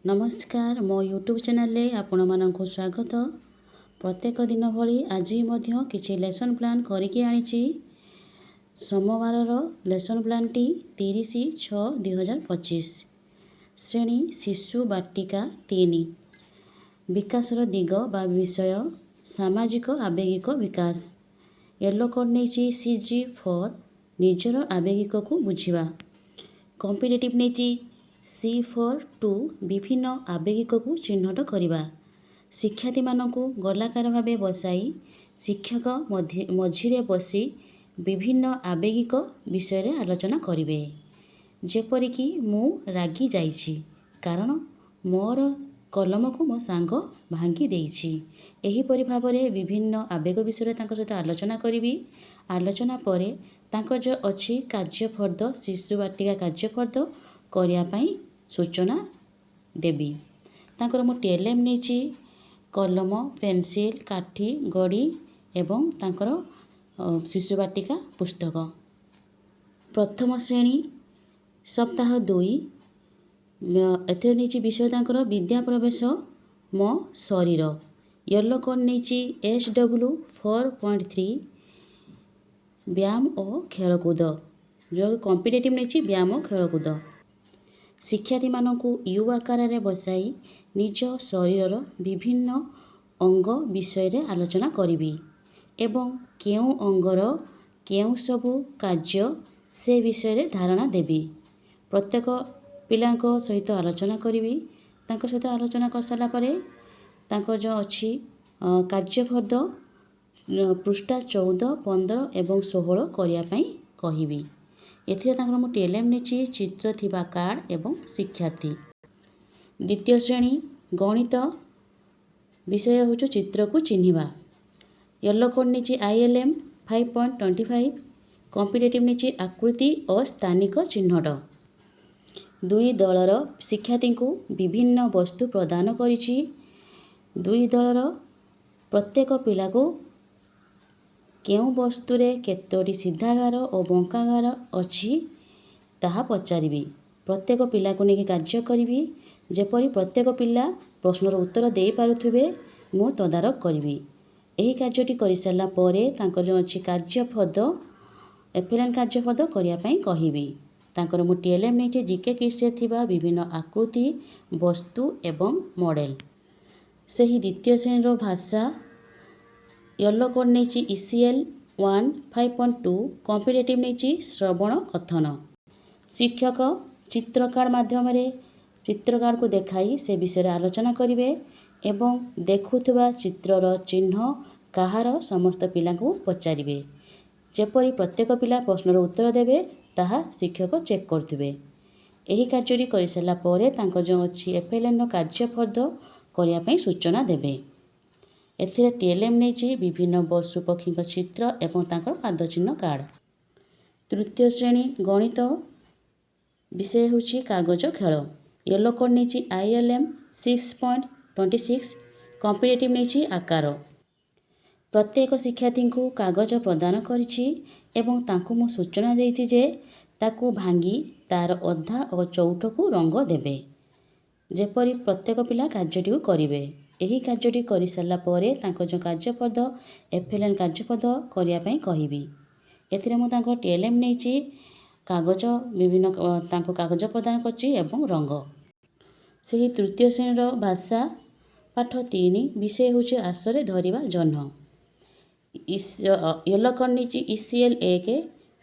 नमस्कार मो YouTube channel रे आपण मानक स्वागत। प्रत्येक दिन भली आज किसी लेसन प्लान करके आनी। सोमवार लेसन प्लान टी 30/6/2025 श्रेणी शिशु बाटिका 3 विकासर दिग बा विषय सामाजिक आवेगिक विकास। येलो कोड नहीं CG4 निजर आवेगिक को बुझा। कॉम्पिटिटिव नहीं C4-2 विभिन्न आवेगिक को चिन्हट करवा। शिक्षार्थी मानकु गोलाकार भाव बसाई शिक्षक मझिरे बसी विभिन्न आवेगिक विषय रे आलोचना करिवे। जेपरिकी मु रागी जाइछि कारण मोर कलम को मो सांग भांगी देइछि। एहीपरि भावरे विभिन्न आवेग विषय तांको सहित आलोचना करिवि। आलोचना परे तांको जो अछि कार्यफर्द शिशु बाटिका कार्यफर्द करिया पई सूचना देबी। तांकर मु TLM नेछि कलम पेंसिल काठी गड़ी एवं तांकर शिशु बाटिका पुस्तक। प्रथम श्रेणी सप्ताह 2 एथे नेछि विषय तांकर विद्या प्रवेश मो शरीर। येलो कोड नेछि SW 4.3 व्यायाम और खेलकूद। जो कॉम्पिटिटिव नेछि व्यायाम और खेलकूद। शिक्षार्थी मानकु यू आकार रे बसाई निज शरीर विभिन्न अंग विषय रे आलोचना करिवि एवं केउ अंगर केउ सबु कार्य से विषय रे धारणा देबी। प्रत्येक पिलांको सहित आलोचना करिवि। तांको सहित आलोचना कर साला परे तांको जो अछि कार्यफर्द पृष्ठा 14, 15 एवं 16 करिया पई कहिवि। एथिरे तांकर मु TLM नेछि चित्र थिबा कार्ड एवं शिक्षार्थी। द्वितीय श्रेणी गणित विषय होचो चित्र को चिन्हिबा। येलो कोड नेछि ILM 5.25 कॉम्पिटिटिव नेछि आकृति और स्थानिक चिन्हट। दुई दलर शिक्षार्थी को विभिन्न वस्तु प्रदान करिछि। दुई दलर प्रत्येक पिला को केउ वस्तु रे केतोटी सीधा गार और बंका गार अछि ताहा पचारिबी। प्रत्येक पिला को नेकी कार्य करिवि। जेपरि प्रत्येक पिला प्रश्नर उत्तर देई पारुथिबे मु तदारक करिवि। एही कार्यटी करि सारला परे तांकर जो अछि कार्यपद एफएलएन कार्यपद करिया पई कहिवि। तांकर मु TLM नेछि जीके किस रे थिबा विभिन्न आकृति वस्तु एवं मॉडल। सेही द्वितीय श्रेणी रो भाषा येलो कोड नेछि ECL 1 5.2 कॉम्पिटिटिव नेछि श्रवण कथन। शिक्षक चित्रकार माध्यम रे चित्रकार को देखाई से विषय रे आलोचना करिवे एवं देखुथबा चित्रर चिन्ह कहार समस्त पिला को पचारिवे। जेपरि प्रत्येक पिला प्रश्नर उत्तर देबे ताहा शिक्षक चेक करथुबे। एही कार्यटी करि सारला परे तांकर जो अछि एफएलएन रो कार्यफर्द करिया पई सूचना देबे। एथिरे TLM नेछि विभिन्न पशु पक्षी चित्र एवं तांकर पाद चिन्ह कार्ड। तृतीय श्रेणी गणित विषय होछि कागज खेल। येलो कोड नेछि ILM 6.26 कॉम्पिटिटिव नेछि आकार। प्रत्येक शिक्षार्थी को कागज प्रदान करिछि एवं तांको मु सूचना देइछि जे ताकू भांगी तार अधा और चौठ को रंग देबे। जेपरि प्रत्येक पिला कार्यटी को करिवे। एही कार्यटी करि सारला परे तांको जो कार्यपद एफएलएन कार्यपद करिया पई कहिबि। एथिरे मु तांको TLM नेछि कागज विभिन्न तांको कागज प्रदान करछि एवं रंग। सेही तृतीय श्रेणी रो भाषा पाठ 3 विषय होछि आसरे धरिबा जन्ह। येलो कोड नेछि ECL 1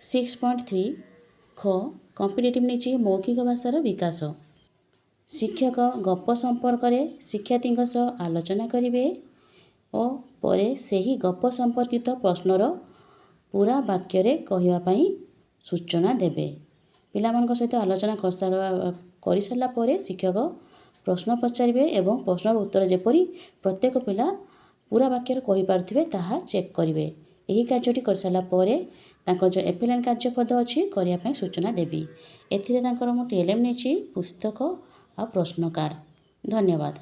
6.3 ख कॉम्पिटिटिव नेछि मौखिक भाषार विकास। शिक्षक गप संपर्क रे शिक्षार्थी सह आलोचना करिवे और परे सेही गप संपर्कित प्रश्नर पूरा वाक्य रे कहिबा पई सूचना देबे। पिला मानक सहित आलोचना करि सारला परे शिक्षक प्रश्न पचारिवे एवं प्रश्नर उत्तर जेपरि प्रत्येक पिला पूरा वाक्य रे कहि पारथिबे ताहा चेक करिवे। एही कार्यटी कर सारला परे तांकर जो एफएलएन कार्यपद अछि करिया पई सूचना देबी। एथिरे तांकर मु TLM नेछि पुस्तक आ प्रश्न कार्ड। धन्यवाद।